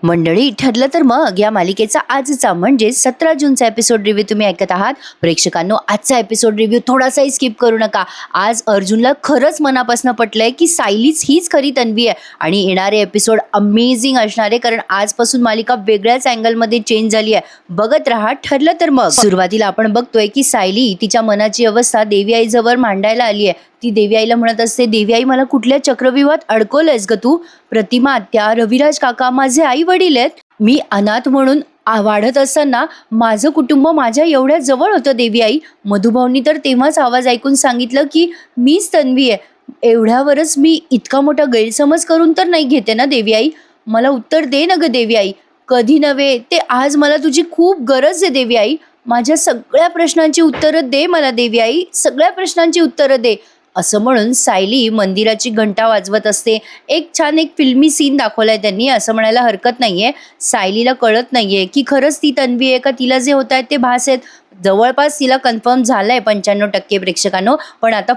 मंडळी, ठरलं तर मग या मालिकेचा आजचा म्हणजे 17 जूनचा एपिसोड रिव्ह्यू तुम्ही ऐकत आहात. प्रेक्षकांनो, आजचा एपिसोड रिव्ह्यू थोडासाही स्किप करू नका. आज अर्जुनला खरंच मनापासून पटलंय की सायलीच हीच खरी तन्वी आहे आणि येणारे एपिसोड अमेझिंग असणार आहे, कारण आजपासून मालिका वेगळ्याच अँगलमध्ये चेंज झाली आहे. बघत राहा. ठरलं तर मग. सुरुवातीला आपण बघतोय की सायली तिच्या मनाची अवस्था देवी आईजवळ मांडायला आली आहे. ती देवी आईला म्हणत असते, देवी आई, मला कुठल्या चक्रव्यूहात अडकवलंयस ग तू? प्रतिमा आत्या, रविराज काका माझे आई वडील आहेत. मी अनाथ म्हणून वाढत असताना माझं कुटुंब माझ्या एवढ्या जवळ होतं देवी आई. मधुभाऊंनी तर तेव्हाच आवाज ऐकून सांगितलं की मीच तन्वी आहे. एवढ्यावरच मी इतका मोठा गैरसमज करून तर नाही घेते ना देवी आई? मला उत्तर दे ना ग देवी आई. कधी नव्हे ते आज मला तुझी खूप गरज आहे देवी आई. माझ्या सगळ्या प्रश्नांची उत्तरं दे मला देवी आई, सगळ्या प्रश्नांची उत्तरं दे. असं म्हणून सायली मंदिराची घंटा वाजवत असते. एक छान एक फिल्मी सीन दाखवलाय त्यांनी, असं म्हणायला हरकत नाहीये. सायलीला कळत नाहीये की खरंच ती तन्वी आहे का तिला जे होत आहेत ते भास आहेत. जवळपास तिला कन्फर्म झालंय 95% प्रेक्षकांनो. पण आता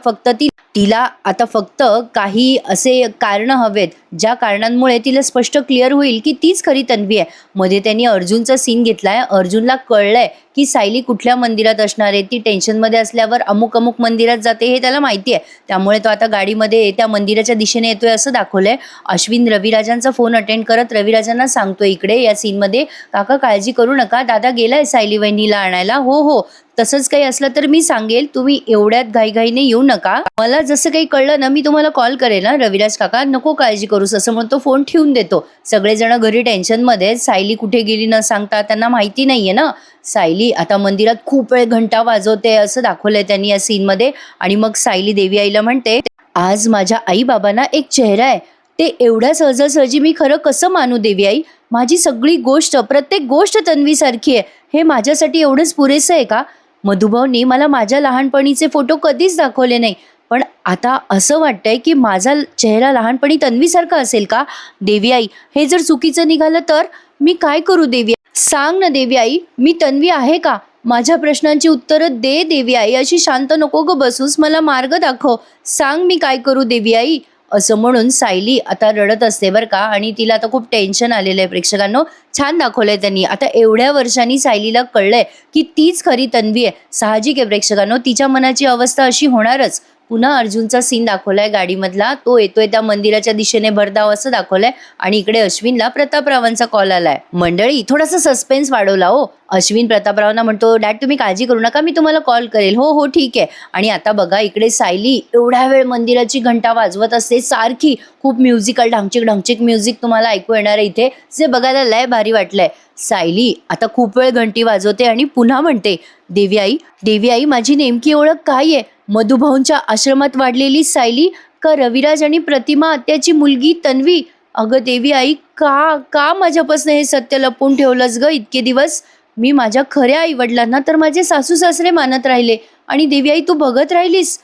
फक्त काही असे कारण हवेत ज्या कारणांमुळे तिला स्पष्ट क्लिअर होईल की तीच खरी तन्वी आहे. मध्ये त्यांनी अर्जुनचा सीन घेतलाय. अर्जुनला कळलंय की सायली कुठल्या मंदिरात असणार आहे. ती टेन्शनमध्ये असल्यावर अमुक मंदिरात जाते हे त्याला माहिती आहे. त्यामुळे तो आता गाडीमध्ये त्या मंदिराच्या दिशेने येतोय असं दाखवलंय. अश्विन रविराजांचा फोन अटेंड करत रविराजांना सांगतोय इकडे या सीनमध्ये, काका काळजी करू नका, दादा गेलाय सायली वहिनीला आणायला. हो हो, तसंच काही असलं तर मी सांगेल, तुम्ही एवढ्यात घाईघाईने येऊ नका. मला जसं काही कळलं ना मी तुम्हाला कॉल करेल ना रविराज काका, नको काळजी करूस. असं म्हणून तो फोन ठेवून देतो. सगळेजण घरी टेन्शनमध्ये. सायली कुठे गेली न सांगता, त्यांना माहिती नाहीये ना. सायली आता मंदिरात खूप वेळ घंटा वाजवते असं दाखवलंय त्यांनी या सीनमध्ये. आणि मग सायली देवी आईला म्हणते, आज माझ्या आई बाबांना एक चेहरा आहे, ते एवढ्या सहजासहजी मी खरं कसं मानू देवी आई? माझी सगळी गोष्ट, प्रत्येक गोष्ट तन्वीसारखी आहे. हे माझ्यासाठी एवढंच पुरेसं आहे का? मधुभाऊंनी मला माझ्या लहानपणीचे फोटो कधीच दाखवले नाही, पण आता असं वाटतंय की माझा चेहरा लहानपणी तन्वीसारखा असेल का? देवी आई, हे जर चुकीचं निघालं तर मी काय करू देवी? सांग ना देवी आई, मी तन्वी आहे का? माझ्या प्रश्नांची उत्तरं दे देवी आई. अशी शांत नको ग बसूस, मला मार्ग दाखव. सांग मी काय करू देवी आई? असं म्हणून सायली आता रडत असते बरं का. आणि तिला आता खूप टेन्शन आलेलं आहे प्रेक्षकांनो. छान दाखवलंय त्यांनी. आता एवढ्या वर्षांनी सायलीला कळलंय की तीच खरी तन्वी आहे. साहजिक आहे प्रेक्षकांनो, तिच्या मनाची अवस्था अशी होणारच. पुन्हा अर्जुनचा सीन दाखवलाय गाडीमधला. तो येतोय त्या मंदिराच्या दिशेने भरधाव असं दाखवलंय. आणि इकडे अश्विनला प्रतापरावांचा कॉल आलाय. मंडळी, थोडासा सस्पेन्स वाढवला हो. अश्विन प्रतापरावांना म्हणतो, डॅड तुम्ही काळजी करू नका, मी तुम्हाला कॉल करेल. हो हो ठीक आहे. आणि आता बघा इकडे सायली एवढ्या वेळ मंदिराची घंटा वाजवत असते सारखी. खूप म्युझिकल ढांगचिक ढांगचिक म्युझिक तुम्हाला ऐकू येणार आहे इथे, जे बघायला लय भारी वाटलंय. सायली आता खूप वेळ घंटी वाजवते आणि पुन्हा म्हणते, देवी आई, देवी आई, माझी नेमकी ओळख काय आहे? मधुभाऊंच्या आश्रमात वाढलेली सायली का रविराज आणि प्रतिमा आत्याची मुलगी तन्वी? अगं देवी आई, का माझ्यापासून हे सत्य लपवून ठेवलंस ग इतके दिवस? मी माझ्या खऱ्या आई वडिलांना तर माझे सासू सासरे मानत राहिले, आणि देवी आई तू बघत राहिलीस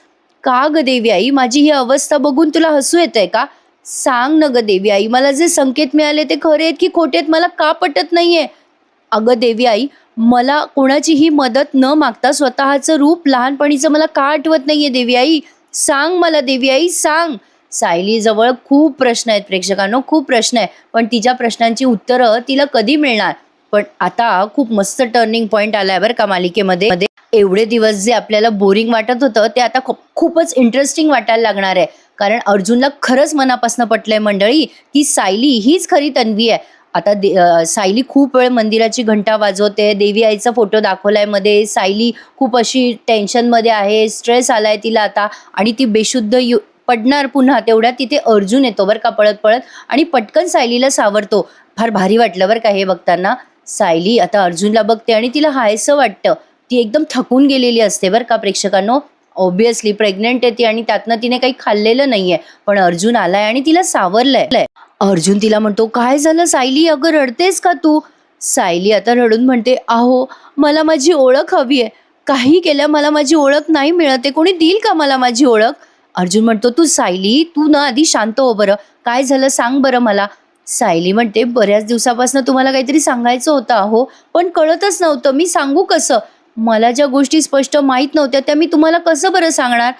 का ग देवी आई? माझी ही अवस्था बघून तुला हसू येतंय का? सांग न ग देवी आई, मला जे संकेत मिळाले ते खरे आहेत की खोटे आहेत? मला का पटत नाहीये? अगं देवी आई, मला कोणाचीही मदत न मागता स्वतःचं रूप लहानपणीचं मला का आठवत नाहीये देवी आई? सांग मला देवी आई, सांग. सायली जवळ खूप प्रश्न आहेत प्रेक्षकांनो, खूप प्रश्न आहे. पण तिच्या प्रश्नांची उत्तरं तिला कधी मिळणार? पण आता खूप मस्त टर्निंग पॉइंट आलाय बरं का मालिकेमध्ये. एवढे दिवस जे आपल्याला बोरिंग वाटत होतं ते आता खूपच इंटरेस्टिंग वाटायला लागणार आहे. कारण अर्जुनला खरंच मनापासून पटलंय मंडळी की सायली हीच खरी तन्वी आहे. आता सायली खूप वेळ मंदिराची घंटा वाजवते. देवी आईचा फोटो दाखवलाय मध्ये. सायली खूप अशी टेन्शनमध्ये आहे, स्ट्रेस आलाय तिला आता, आणि ती बेशुद्ध पडणार पुन्हा. तेवढ्यात तिथे अर्जुन येतो बरं का पळत पळत, आणि पटकन सायलीला सावरतो. फार भारी वाटलं बरं का हे बघताना. सायली आता अर्जुनला बघते आणि तिला हायसं वाटतं. ती एकदम थकून गेलेली असते बरं का प्रेक्षकांनो. ऑब्विसली प्रेग्नेंट आहे ती आणि त्यातनं तिने काही खाल्लेलं नाहीये. पण अर्जुन आलाय आणि तिला सावरलंय. अर्जुन तिला म्हणतो, काय झालं सायली, अगं रडतेस का तू? सायली आता रडून म्हणते, अहो मला माझी ओळख हवी आहे. काही केलं मला माझी ओळख नाही मिळते, कोणी देईल का मला माझी ओळख? अर्जुन म्हणतो, तू सायली, तू ना आधी शांत हो बरं, काय झालं सांग बरं मला. सायली म्हणते, बऱ्याच दिवसापासून तुम्हाला काहीतरी सांगायचं होतं अहो, पण कळतच नव्हतं, मी सांगू कसं? मला ज्या गोष्टी स्पष्ट माहीत नव्हत्या त्या मी तुम्हाला कसं बरं सांगणार?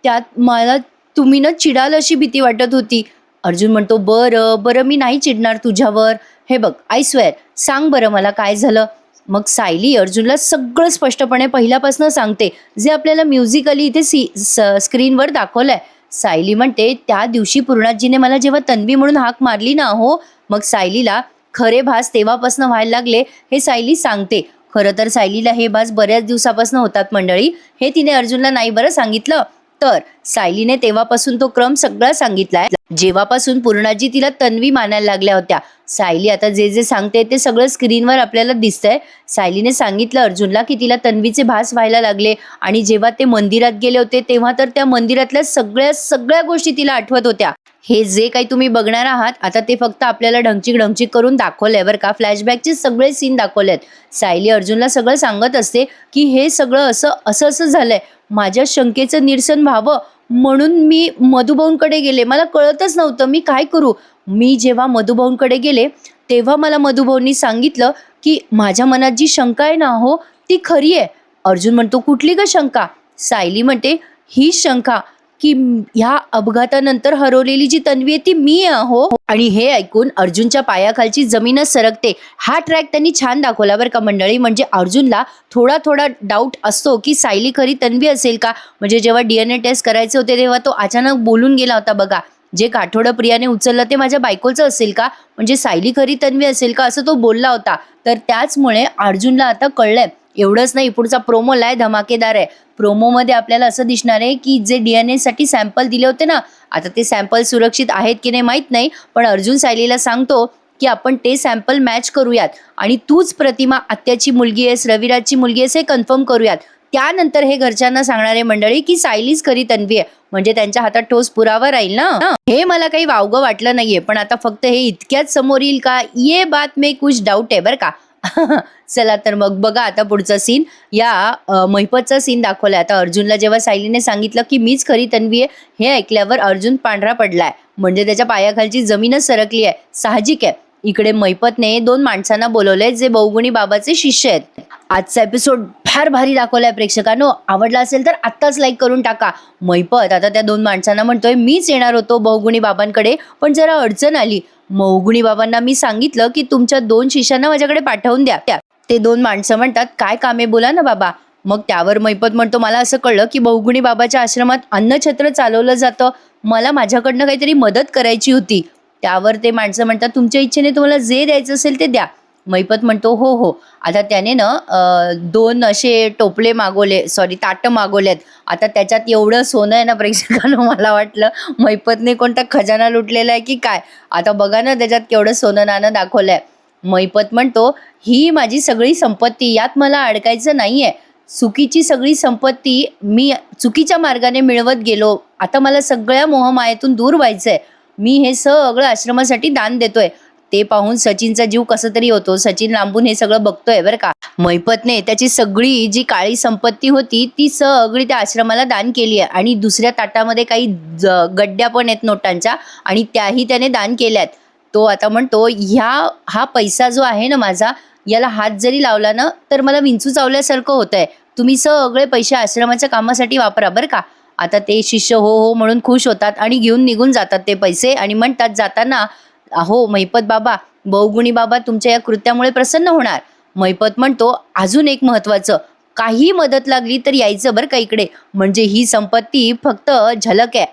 त्यात मला तुम्ही ना चिडाल अशी भीती वाटत होती. अर्जुन म्हणतो, बरं बरं, मी नाही चिडणार तुझ्यावर. हे बघ आय स्वेअर, सांग बरं मला काय झालं. मग सायली अर्जुनला सगळं स्पष्टपणे पहिल्यापासून सांगते, जे आपल्याला म्युझिकली इथे स्क्रीनवर दाखवलंय. सायली म्हणते, त्या दिवशी पूर्णाजीने मला जेव्हा तन्वी म्हणून हाक मारली ना हो, मग सायलीला खरे भास तेव्हापासून व्हायला लागले हे सायली सांगते. खरं तर सायलीला हे भास बऱ्याच दिवसापासून होतात मंडळी, हे तिने अर्जुनला नाही बरं सांगितलं. तर सायलीने तेव्हापासून तो क्रम सगळा सांगितलाय, जेव्हापासून पूर्णाजी तिला तन्वी मानायला लागल्या होत्या. सायली आता जे जे सांगते ते सगळं स्क्रीनवर आपल्याला दिसतंय. सायलीने सांगितलं अर्जुनला की तिला तन्वीचे भास व्हायला लागले, आणि जेव्हा ते मंदिरात गेले होते तेव्हा तर त्या मंदिरातल्या सगळ्या गोष्टी तिला आठवत होत्या. हे जे काही तुम्ही बघणार आहात आता ते फक्त आपल्याला ढंगचिक ढंगचिक करून दाखवलंय बरं का, फ्लॅशबॅकचे सगळे सीन दाखवलेत. सायली अर्जुनला सगळं सांगत असते की हे सगळं असं झालंय, माझ्या शंकेचं निरसन व्हावं म्हणून मी मधुभाऊंकडे गेले. मला कळतच नव्हतं मी काय करू. मी जेव्हा मधुभाऊंकडे गेले तेव्हा मला मधुभाऊंनी सांगितलं की माझ्या मनात जी शंका आहे ना हो, ती खरी आहे. अर्जुन म्हणतो, कुठली ग शंका? सायली म्हणते, ही शंका की ह्या अपघातानंतर हरवलेली जी तन्वी आहे ती मी आहे हो. आणि हे ऐकून अर्जुनच्या पायाखालची जमीनच सरकते. हा ट्रॅक त्यांनी छान दाखवला बरं का मंडळी. म्हणजे अर्जुनला थोडा डाऊट असतो की सायली खरी तन्वी असेल का. म्हणजे जेव्हा DNA टेस्ट करायचे होते तेव्हा तो अचानक बोलून गेला होता बघा, जे काठोडं प्रियाने उचललं ते माझ्या बायकोचं असेल का, म्हणजे सायली खरी तन्वी असेल का, असं तो बोलला होता. तर त्याचमुळे अर्जुनला आता कळलंय. एवढंच नाही, पुढचा प्रोमो लाय धमाकेदार आहे. प्रोमोमध्ये आपल्याला असं दिसणार आहे की जे DNA साठी सॅम्पल दिले होते ना, आता ते सॅम्पल सुरक्षित आहेत की नाही माहीत नाही, पण अर्जुन सायलीला सांगतो की आपण ते सॅम्पल मॅच करूयात आणि तूच प्रतिमा आत्याची मुलगी आहेस, रविराजची मुलगी आहेस हे कन्फर्म करूयात. त्यानंतर हे घरच्यांना सांगणारे मंडळी की सायलीच खरी तन्वी आहे, म्हणजे त्यांच्या हातात ठोस पुरावा राहील ना. हे मला काही वावगं वाटलं नाहीये, पण आता फक्त हे इतक्याच समोर येईल का, ये बात में कुछ डाऊट आहे बरं का. चला तर मग बघा आता पुढचा सीन. या महिपतचा सीन दाखवलाय. आता अर्जुनला जेव्हा सायलीने सांगितलं की मीच खरी तन्वी आहे, हे ऐकल्यावर अर्जुन पांढरा पडलाय, म्हणजे त्याच्या पायाखालची जमीनच सरकली आहे. साहजिक आहे. इकडे महिपतने 2 माणसांना बोलवले जे बहुगुणी बाबाचे शिष्य आहेत. आजचा एपिसोड फार भारी दाखवलाय प्रेक्षकांनो. आवडला असेल तर आत्ताच लाईक करून टाका. महिपत आता त्या 2 माणसांना म्हणतोय, मीच येणार होतो बहुगुणी बाबांकडे, पण जरा अडचण आली. बहुगुणी बाबांना मी सांगितलं की तुमच्या 2 शिष्यांना माझ्याकडे पाठवून द्या. ते 2 माणसं म्हणतात, काय कामे बोला ना बाबा. मग त्यावर महिपत म्हणतो, मला असं कळलं की बहुगुणी बाबाच्या आश्रमात अन्नछत्र चालवलं जातं, मला माझ्याकडनं काहीतरी मदत करायची होती. त्यावर ते माणसं म्हणतात, तुमच्या इच्छेने तुम्हाला जे द्यायचं असेल ते द्या. महिपत म्हणतो, हो हो. आता त्याने ना 2 असे टोपले मागवले, सॉरी ताटं मागवलेत. आता त्याच्यात एवढं सोनं आहे ना प्रेक्षकांनो, मला वाटलं महिपतने कोणता खजाना लुटलेला आहे की काय. आता बघा ना त्याच्यात केवढं सोनं नाणं दाखवलंय. महिपत म्हणतो, ही माझी सगळी संपत्ती, यात मला अडकायचं नाहीये. चुकीची सगळी संपत्ती मी चुकीच्या मार्गाने मिळवत गेलो, आता मला सगळ्या मोहमायेतून दूर व्हायचंय. मी हे सगळं आश्रमासाठी दान देतोय. ते पाहून सचिनचा जीव कसा तरी होतो. सचिन लांबून हे सगळं बघतोय बरं का. महिपतने त्याची सगळी जी काळी संपत्ती होती ती सगळी त्या आश्रमाला दान केली आहे, आणि दुसऱ्या ताटामध्ये काही गड्ड्या पण आहेत नोटांच्या, आणि त्याही त्याने दान केल्यात. तो आता म्हणतो, हा पैसा जो आहे ना माझा, याला हात जरी लावला ना तर मला विंचू चावल्यासारखं होतंय. तुम्ही सगळे पैसे आश्रमाच्या कामासाठी वापरा बरं का. आता ते शिष्य हो हो म्हणून खुश होतात आणि घेऊन निघून जातात ते पैसे, आणि म्हणतात जाताना, अहो महिपत बाबा, बहुगुणी बाबा तुमच्या या कृत्यामुळे प्रसन्न होणार. महिपत म्हणतो, अजून एक महत्वाचं, काही मदत लागली तर यायचं बरं का इकडे, म्हणजे ही संपत्ती फक्त झलक आहे.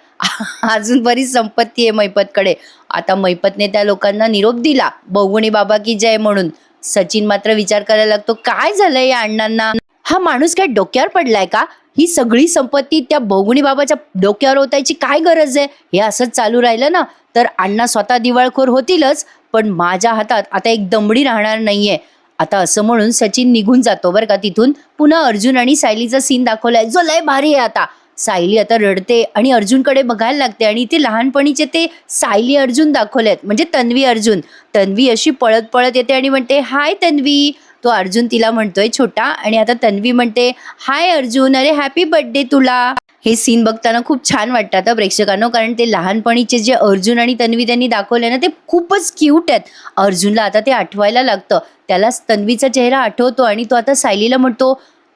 अजून बरीच संपत्ती आहे महिपतकडे. आता महिपतने त्या लोकांना निरोप दिला, बहुगुणी बाबा की जय म्हणून. सचिन मात्र विचार करायला लागतो, काय झालंय या अण्णांना, हा माणूस काय डोक्यावर पडलाय का. ही सगळी संपत्ती त्या बहुगुणी बाबाच्या डोक्यावर ओतायची काय गरज आहे. हे असंच चालू राहिलं ना तर अण्णा स्वतः दिवाळखोर होतीलच, पण माझ्या हातात आता एक दमडी राहणार नाहीये. आता असं म्हणून सचिन निघून जातो बरं का तिथून. पुन्हा अर्जुन आणि सायलीचा सीन दाखवलाय जो लय भारी आहे. आता सायली आता रडते आणि अर्जुनकडे बघायला लागते, आणि ते लहानपणीचे ते सायली अर्जुन दाखवलेत, म्हणजे तन्वी अर्जुन. तन्वी अशी पळत पळत येते आणि म्हणते, हाय तन्वी. तो अर्जुन तिला म्हणतोय छोटा, आणि आता तन्वी म्हणते, हाय अर्जुन, अरे हॅपी बर्थडे तुला. हे सीन बघताना खूप छान वाटतं प्रेक्षकांनो, कारण ते लहानपणीचे जे अर्जुन आणि तन्वी त्यांनी दाखवले ना ते खूपच क्यूट आहेत. अर्जुनला आता ते आठवायला लागतं, त्याला तन्वीचा चेहरा आठवतो, आणि तो आता सायलीला म्हणतो,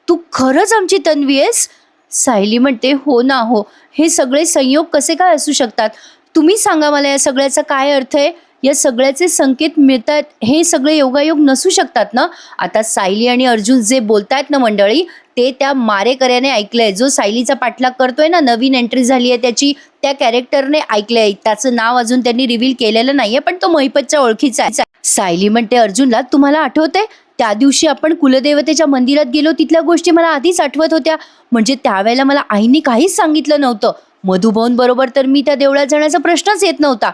तू खरंच आमची तन्वी आहेस. सायली म्हणते, हो ना हो. हे सगळे संयोग कसे काय असू शकतात. तुम्ही सांगा मला या सगळ्याचा काय अर्थ आहे. या सगळ्याचे संकेत मिळतात, हे सगळे योगायोग नसू शकतात ना. आता सायली आणि अर्जुन जे बोलतायत ना मंडळी, ते त्या मारेकऱ्याने ऐकलंय, जो सायलीचा पाठलाग करतोय ना, नवीन एंट्री झाली आहे त्याची, त्या कॅरेक्टरने ऐकलंय. त्याचं नाव अजून त्यांनी रिव्हील केलेलं नाहीये, पण तो महिपतच्या ओळखीचा आहे. सायली म्हणते अर्जुनला, तुम्हाला आठवतंय त्या दिवशी आपण कुलदेवतेच्या मंदिरात गेलो, तिथल्या गोष्टी मला आधीच आठवत होत्या. म्हणजे त्यावेळेला मला आईनी काहीच सांगितलं नव्हतं. मधुभाऊंबरोबर तर मी त्या देवळात जाण्याचा प्रश्नच येत नव्हता.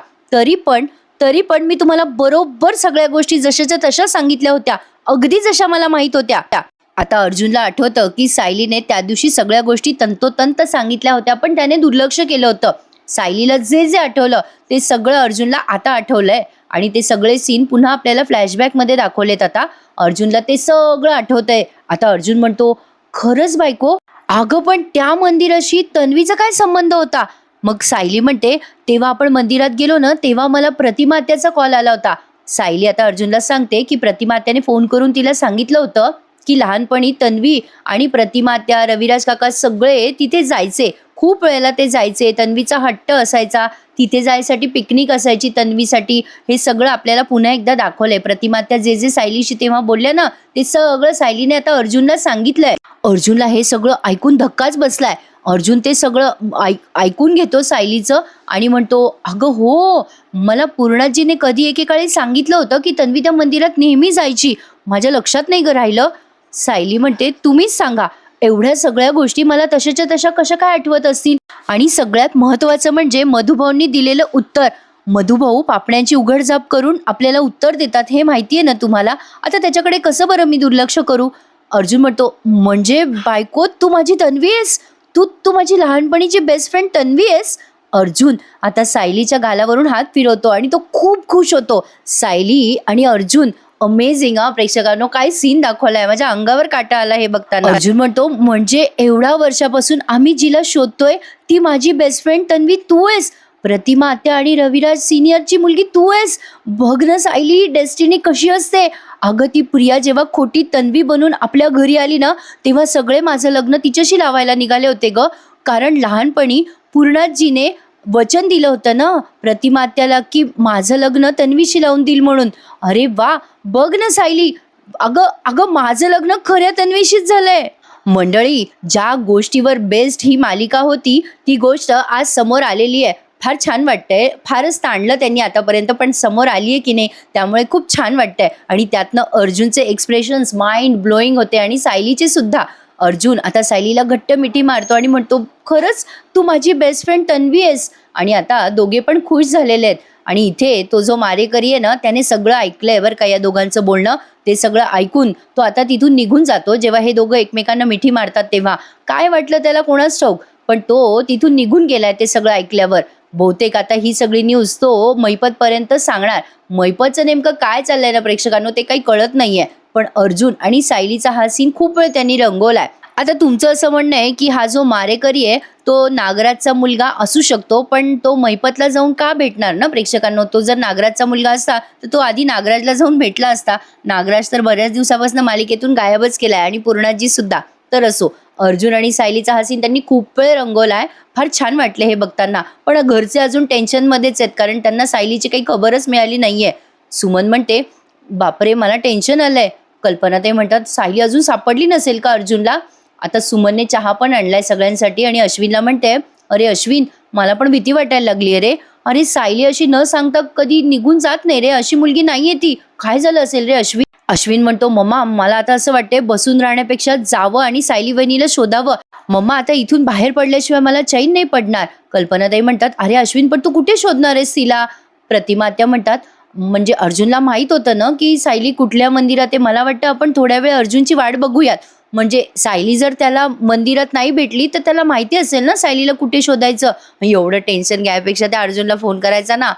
तरी पण मी तुम्हाला बरोबर सगळ्या गोष्टी जशाच्या तशा सांगितल्या होत्या, अगदी जशा मला माहित होत्या. आता अर्जुनला आठवतं की सायलीने त्या दिवशी सगळ्या गोष्टी तंतोतंत सांगितल्या होत्या, पण त्याने दुर्लक्ष केलं होतं. सायलीला जे जे आठवलं ते सगळं अर्जुनला आता आठवलंय आणि ते सगळे सीन पुन्हा आपल्याला फ्लॅशबॅकमध्ये दाखवलेत. आता अर्जुनला ते सगळं आठवतंय. आता अर्जुन म्हणतो, खरंच बायको, अगं पण त्या मंदिराशी तन्वीचा काय संबंध होता? मग सायली म्हणते, तेव्हा आपण मंदिरात गेलो ना, तेव्हा मला प्रतिमात्याचा कॉल आला होता. सायली आता अर्जुनला सांगते की प्रतिमात्याने फोन करून तिला सांगितलं होतं की लहानपणी तन्वी आणि प्रतिमात्या, रविराज काका सगळे तिथे जायचे. खूप वेळेला ते जायचे. तन्वीचा हट्ट असायचा, तिथे जायसाठी पिकनिक असायची तन्वीसाठी. हे सगळं आपल्याला पुन्हा एकदा दाखवलंय. प्रतिमात्या जे जे सायलीशी तेव्हा बोलल्या ना, ते सगळं सायलीने आता अर्जुनला सांगितलंय. अर्जुनला हे सगळं ऐकून धक्काच बसलाय. अर्जुन ते सगळं ऐकून घेतो सायलीचं आणि म्हणतो, अगं हो, मला पूर्णाजीने कधी एकेकाळी सांगितलं होतं की तन्वी त्या मंदिरात नेहमी जायची. माझ्या लक्षात नाही ग राहिलं. सायली म्हणते, तुम्हीच सांगा, एवढ्या सगळ्या गोष्टी मला तशाच्या तशा कशा काय आठवत असतील? आणि सगळ्यात महत्वाचं म्हणजे मधुभाऊंनी दिलेलं उत्तर. मधुभाऊ पापण्यांची उघडझाप करून आपल्याला उत्तर देतात, हे माहितीये ना तुम्हाला. आता त्याच्याकडे कसं बरं मी दुर्लक्ष करू? अर्जुन म्हणतो, म्हणजे बायको तू माझी तन्वी आहेस? तू माझी लहानपणीची बेस्ट फ्रेंड तन्वी आहेस? अर्जुन आता सायलीच्या गालावरून हात फिरवतो आणि तो खूप खुश होतो. सायली आणि अर्जुन अमेझिंग. प्रेक्षकांनो, काय सीन दाखवलाय, माझ्या अंगावर काटा आला हे बघताना. अर्जुन म्हणतो, म्हणजे एवढ्या वर्षापासून आम्ही जिला शोधतोय ती माझी बेस्ट फ्रेंड तन्वी तू आहेस? प्रतिमा आत्या आणि रविराज सिनियरची मुलगी तू आहेस? बघ ना सायली, डेस्टिनी कशी असते. अगं ती प्रिया जेव्हा खोटी तन्वी बनून आपल्या घरी आली ना, तेव्हा सगळे माझं लग्न तिच्याशी लावायला निघाले होते ग. कारण लहानपणी पूर्णाजीने वचन दिलं होतं ना प्रतिमात्याला की माझं लग्न तन्वीशी लावून देईल म्हणून. अरे वा, बघ ना सायली, अगं माझं लग्न खऱ्या तन्वीशीच झालंय. मंडळी, ज्या गोष्टीवर बेस्ड ही मालिका होती ती गोष्ट आज समोर आलेली आहे. फार छान वाटतंय. फारच ताणलं त्यांनी आतापर्यंत, पण समोर आली आहे की नाही, त्यामुळे खूप छान वाटतंय. आणि त्यातनं अर्जुनचे एक्सप्रेशन्स माइंड ब्लोईंग होते आणि सायलीचे सुद्धा. अर्जुन आता सायलीला घट्ट मिठी मारतो आणि म्हणतो, खरंच तू माझी बेस्ट फ्रेंड तन्वी आहेस. आणि आता दोघे पण खुश झालेले आहेत. आणि इथे तो जो मारेकरी आहे ना, त्याने सगळं ऐकलंय बरं का या दोघांचं बोलणं. ते सगळं ऐकून तो आता तिथून निघून जातो. जेव्हा हे दोघं एकमेकांना मिठी मारतात तेव्हा काय वाटलं त्याला कोणाच ठाऊक, पण तो तिथून निघून गेलाय ते सगळं ऐकल्यावर. बहुतेक आता ही सगळी न्यूज तो महिपतपर्यंत सांगणार. महिपतचं नेमकं काय चाललंय ना प्रेक्षकांनो, ते काही कळत नाहीये. पण अर्जुन आणि सायलीचा हा सीन खूप वेळ त्यांनी रंगवलाय. आता तुमचं असं म्हणणं आहे की हा जो मारेकरी आहे तो नागराजचा मुलगा असू शकतो, पण तो महिपतला जाऊन का भेटणार ना प्रेक्षकांनो? तो जर नागराजचा मुलगा असता तर तो आधी नागराजला जाऊन भेटला असता. नागराज तर बऱ्याच दिवसापासून मालिकेतून गायबच केलाय आणि पूर्णाजी सुद्धा. तर असो, अर्जुन आणि सायलीचा हा सीन त्यांनी खूप वेळ रंगवलाय. फार छान वाटले हे बघताना. पण घरचे अजून टेन्शनमध्येच आहेत, कारण त्यांना सायलीची काही खबरच मिळाली नाहीये. सुमन म्हणते, बापरे मला टेन्शन आलंय. कल्पनाताई म्हणतात, सायली अजून सापडली नसेल का अर्जुनला? आता सुमनने चहा पण आणलाय सगळ्यांसाठी आणि अश्विनला म्हणते, अरे अश्विन, मला पण भीती वाटायला लागली रे. अरे सायली अशी न सांगता कधी निघून जात नाही रे, अशी मुलगी नाहीये ती. काय झालं असेल रे अश्विन? अश्विन म्हणतो, मम्मा मला आता असं वाटतंय बसून राहण्यापेक्षा जावं आणि सायली वहिनीला शोधावं. मम्मा आता इथून बाहेर पडल्याशिवाय मला चैन नाही पडणार. कल्पनाताई म्हणतात, अरे अश्विन, पण तू कुठे शोधणार आहेस तिला? प्रतिमात्या म्हणतात, म्हणजे अर्जुनला माहित होतं ना की सायली कुठल्या मंदिरात आहे. मला वाटतं आपण थोड्या वेळ अर्जुनची वाट बघूयात. म्हणजे सायली जर त्याला मंदिरात नाही भेटली तर त्याला माहिती असेल ना सायलीला कुठे शोधायचं. एवढं टेन्शन घ्यायपेक्षा त्या अर्जुनला फोन करायचा ना.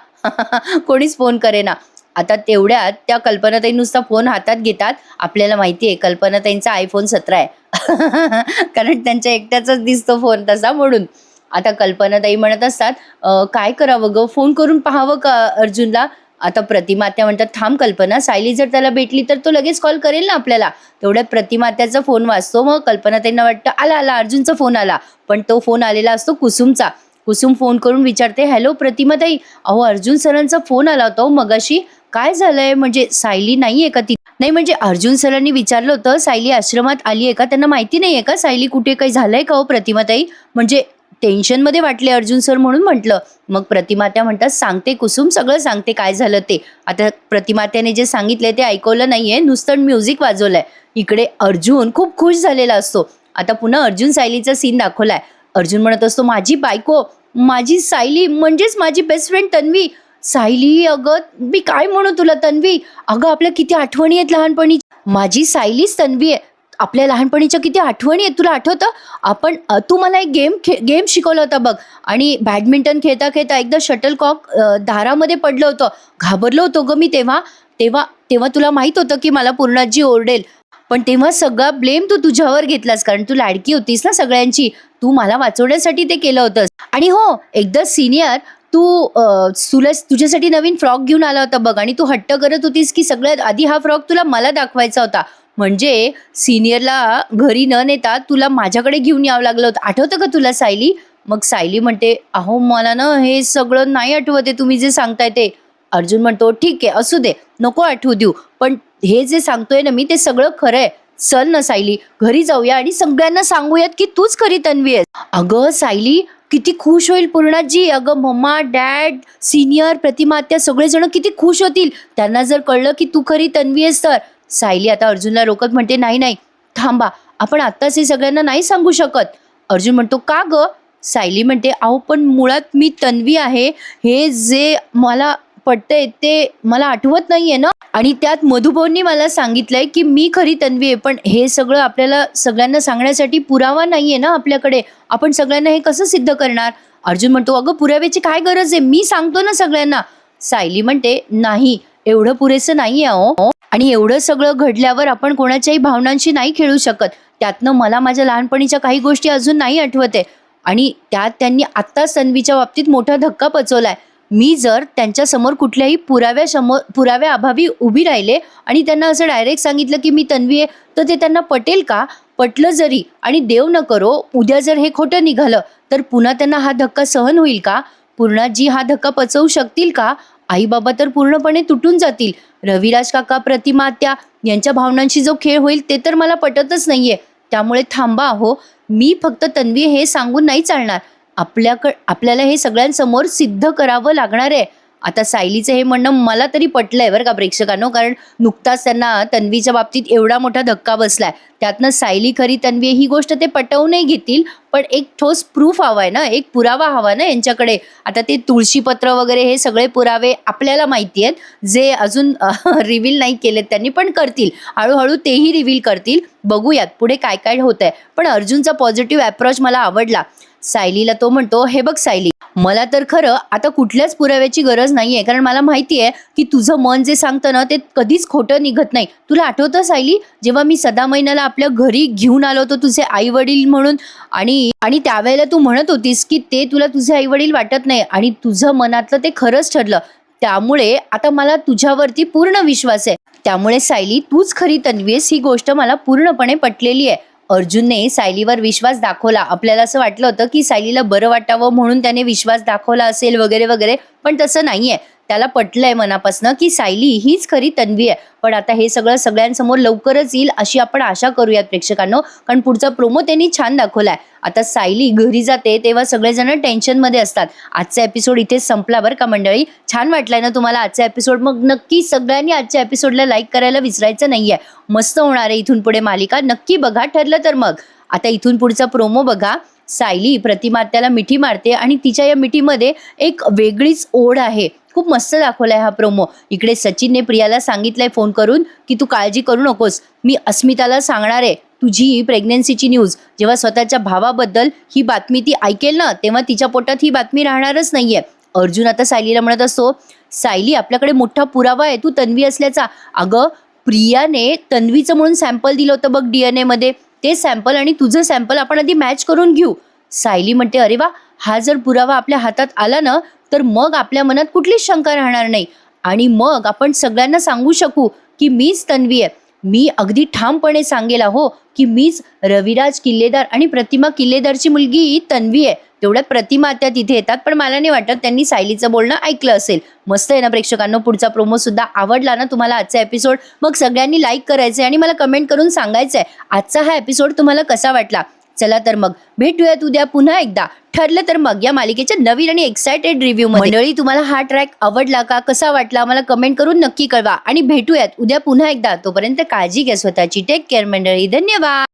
कोणीच फोन करेना. आता तेवढ्यात त्या कल्पनाताई नुसता फोन हातात घेतात. आपल्याला माहिती आहे कल्पनाताईंचा आयफोन 17 आहे. कारण त्यांच्या एकट्याचाच दिसतो फोन तसा, म्हणून. आता कल्पनाताई म्हणत असतात, काय करावं ग, फोन करून पाहावं का अर्जुनला? आता प्रतिमात्या म्हणतात, थांब कल्पना, सायली जर त्याला भेटली तर तो लगेच कॉल करेल ना आपल्याला. तेवढ्यात प्रतिमात्याचा फोन वाजतो. मग कल्पनाताईंना वाटतं, आला अर्जुनचा फोन आला. पण तो फोन आलेला असतो कुसुमचा. कुसुम फोन करून विचारते, हॅलो प्रतिमाताई, अहो अर्जुन सरांचा फोन आला होता हो मगाशी. काय झालंय, म्हणजे सायली नाहीये का ती? नाही म्हणजे अर्जुन सरांनी विचारलं होतं, सायली आश्रमात आली आहे का? त्यांना माहिती नाहीये का सायली कुठे, काही झालंय का हो प्रतिमाताई? म्हणजे टेन्शनमध्ये वाटले अर्जुन सर म्हणून म्हटलं. मग प्रतिमात्या म्हणतात, सांगते कुसुम, सगळं सांगते काय झालं ते. आता प्रतिमात्याने जे सांगितले ते ऐकवलं नाहीये, नुसतं म्युझिक वाजवलंय. इकडे अर्जुन खूप खुश झालेला असतो. आता पुन्हा अर्जुन सायलीचा सीन दाखवलाय. अर्जुन म्हणत असतो, माझी बायको, माझी सायली म्हणजेच माझी बेस्ट फ्रेंड तन्वी. सायली, अगं मी काय म्हणू तुला तन्वी, अगं आपल्या किती आठवणी आहेत लहानपणी. माझी सायलीच तन्वी आहे. आपल्या लहानपणीच्या किती आठवणी आहेत तुला आठवतं? आपण तू मला एक गेम शिकवला होता बघ, आणि बॅडमिंटन खेळता खेळता एकदा शटलकॉक दारामध्ये पडलं होतं. घाबरलो होतो ग मी तेव्हा. तेव्हा तेव्हा तुला माहित होतं की मला पूर्णाजी ओरडेल, पण तेव्हा सगळा ब्लेम तू तुझ्यावर घेतलास, कारण तू लाडकी होतीस ना सगळ्यांची. तू मला वाचवण्यासाठी ते केलं होतंस. आणि हो, एकदा सिनियर तू तुला तुझ्यासाठी नवीन फ्रॉक घेऊन आला होता बघ, आणि तू हट्ट करत होतीस की सगळ्यात आधी हा फ्रॉक तुला मला दाखवायचा होता. म्हणजे सिनियरला घरी न नेता तुला माझ्याकडे घेऊन यावं लागलं होतं. आठवतं का तुला सायली? मग सायली म्हणते, अहो मला ना हे सगळं नाही आठवत आहे तुम्ही जे सांगताय ते. अर्जुन म्हणतो, ठीक आहे असू दे, नको आठवू देऊ, पण हे जे सांगतोय ना मी ते सगळं खरं आहे. चल ना सायली, घरी जाऊया आणि सगळ्यांना सांगूयात की तूच खरी तन्वी आहेस. अगं सायली, किती खुश होईल पूर्णाजी. अगं मम्मा, डॅड, सिनियर, प्रतिमात्या सगळेजण किती खुश होतील त्यांना जर कळलं की तू खरी तन्वी आहेस तर. सायली आता अर्जुनला रोखत म्हणते, नाही नाही, थांबा, आपण आत्ताच हे सगळ्यांना नाही सांगू शकत. अर्जुन म्हणतो, का ग? सायली म्हणते, अहो पण मुळात मी तन्वी आहे हे जे मला पटतंय ते मला आठवत नाहीये ना, आणि त्यात मधुभाऊंनी मला सांगितलंय की मी खरी तन्वी आहे, पण हे सगळं आपल्याला सगळ्यांना सांगण्यासाठी पुरावा नाहीये ना आपल्याकडे. आपण सगळ्यांना हे कसं सिद्ध करणार? अर्जुन म्हणतो, अगं पुराव्याची काय गरज आहे, मी सांगतो ना सगळ्यांना. सायली म्हणते, नाही, एवढं पुरेसं नाहीये अहो, आणि एवढं सगळं घडल्यावर आपण कोणाच्याही भावनांशी नाही खेळू शकत. त्यातनं मला माझ्या लहानपणीच्या काही गोष्टी अजून नाही आठवत आहे, आणि त्यात त्यांनी आत्ताच तन्वीच्या बाबतीत मोठा धक्का पचवलाय. मी जर त्यांच्यासमोर कुठल्याही पुराव्याअभावी उभी राहिले आणि त्यांना असं डायरेक्ट सांगितलं की मी तन्वी आहे, तर ते त्यांना पटेल का? पटलं जरी, आणि देव न करो उद्या जर हे खोटं निघालं, तर पुन्हा त्यांना हा धक्का सहन होईल का? पूर्णाजी हा धक्का पचवू शकतील का? आई बाबा तर पूर्णपणे तुटून जातील. रविराज काका, प्रतिमा आत्या यांच्या भावनांशी जो खेळ होईल ते तर मला पटतच नाहीये. त्यामुळे थांबा हो, मी फक्त तन्वी हे सांगून नाही चालणार. आपल्याला हे सगळ्यांसमोर सिद्ध करावं लागणार आहे. आता सायलीचं हे म्हणणं मला तरी पटलंय बरं का प्रेक्षकांनो, कारण नुकताच त्यांना तन्वीच्या बाबतीत एवढा मोठा धक्का बसलाय. त्यातनं सायली खरी तन्वी ही गोष्ट ते पटवूनही घेतील, पण एक ठोस प्रूफ हवाय ना, एक पुरावा हवा ना यांच्याकडे. आता ते तुळशीपत्र वगैरे हे सगळे पुरावे आपल्याला माहिती आहेत, जे अजून रिव्हील नाही केलेत त्यांनी, पण करतील हळूहळू, तेही रिव्हील करतील. बघूयात पुढे काय काय होतंय. पण अर्जुनचा पॉझिटिव्ह अप्रोच मला आवडला. सायलीला तो म्हणतो, हे बघ सायली, मला तर खरं आता कुठल्याच पुराव्याची गरज नाहीये, कारण मला माहिती आहे की तुझं मन जे सांगतं ना ते कधीच खोटं निघत नाही. तुला आठवतं सायली, जेव्हा मी सदा महिन्याला आपल्या घरी घेऊन आलो होतो तुझे आई वडील म्हणून, आणि त्यावेळेला तू म्हणत होतीस की ते तुला तुझे आई वडील वाटत नाही, आणि तुझं मनातलं ते खरंच ठरलं. त्यामुळे आता मला तुझ्यावरती पूर्ण विश्वास आहे. त्यामुळे सायली, तूच खरी तन्वी आहेस ही गोष्ट मला पूर्णपणे पटलेली आहे. अर्जुनने सायलीवर विश्वास दाखवला. आपल्याला असं वाटलं होतं की सायलीला बरं वाटावं म्हणून त्याने विश्वास दाखवला असेल वगैरे वगैरे, पण तसं नाहीये. त्याला पटलंय मनापासनं की सायली हीच खरी तन्वी आहे. पण आता हे सगळं सगळ्यांसमोर लवकरच येईल अशी आपण आशा करूयात प्रेक्षकांनो, कारण पुढचा प्रोमो त्यांनी छान दाखवलाय. आता सायली घरी जाते तेव्हा सगळेजण टेन्शनमध्ये असतात. आजचा एपिसोड इथेच संपला बरं का मंडळी. छान वाटलाय ना तुम्हाला आजचा एपिसोड? मग नक्की सगळ्यांनी आजच्या एपिसोडला लाईक करायला विसरायचं नाहीये. मस्त होणार आहे इथून पुढे मालिका, नक्की बघा. ठरलं तर मग आता इथून पुढचा प्रोमो बघा. सायली प्रतिमात्याला मिठी मारते आणि तिच्या या मिठीमध्ये एक वेगळीच ओढ आहे. खूप मस्त दाखवलाय हा प्रोमो. इकडे सचिनने प्रियाला सांगितलंय फोन करून की तू काळजी करू नकोस, मी अस्मिताला सांगणार आहे तुझी प्रेग्नन्सीची न्यूज. जेव्हा स्वतःच्या भावाबद्दल ही बातमी ती ऐकेल ना, तेव्हा तिच्या पोटात ही बातमी राहणारच नाहीये. अर्जुन आता सायलीला म्हणत असतो, सायली आपल्याकडे मोठा पुरावा आहे तू तन्वी असल्याचा. अगं प्रियाने तन्वीचं म्हणून सॅम्पल दिलं होतं बघ DNA मध्ये, ते सॅम्पल आणि तुझं सॅम्पल आपण आधी मॅच करून घेऊ. सायली म्हणते, अरे वा, हा जर पुरावा आपल्या हातात आला ना, तर मग आपल्या मनात कुठलीच शंका राहणार नाही, आणि मग आपण सगळ्यांना सांगू शकू की मीच तन्वी आहे. मी अगदी ठामपणे सांगेल हो की मीच रविराज किल्लेदार आणि प्रतिमा किल्लेदारची मुलगी तन्वी आहे. तेवढ्यात प्रतिमा त्या तिथे येतात, पण मला नाही वाटत त्यांनी सायलीचं बोलणं ऐकलं असेल. मस्त आहे ना प्रेक्षकांनो. पुढचा प्रोमो सुद्धा आवडला ना तुम्हाला आजचा एपिसोड, मग सगळ्यांनी लाईक करायचंय आणि मला कमेंट करून सांगायचंय आजचा हा एपिसोड तुम्हाला कसा वाटला. चला तर मग भेटूयात उद्या पुन्हा एकदा. ठरलं तर मग या मालिकेच्या नवीन आणि एक्सायटेड रिव्ह्यू मध्ये. मंडळी, तुम्हाला हा ट्रॅक आवडला का, कसा वाटला मला कमेंट करून नक्की कळवा आणि भेटूयात उद्या पुन्हा एकदा. तोपर्यंत काळजी घ्या स्वतःची. टेक केअर मंडळी. धन्यवाद.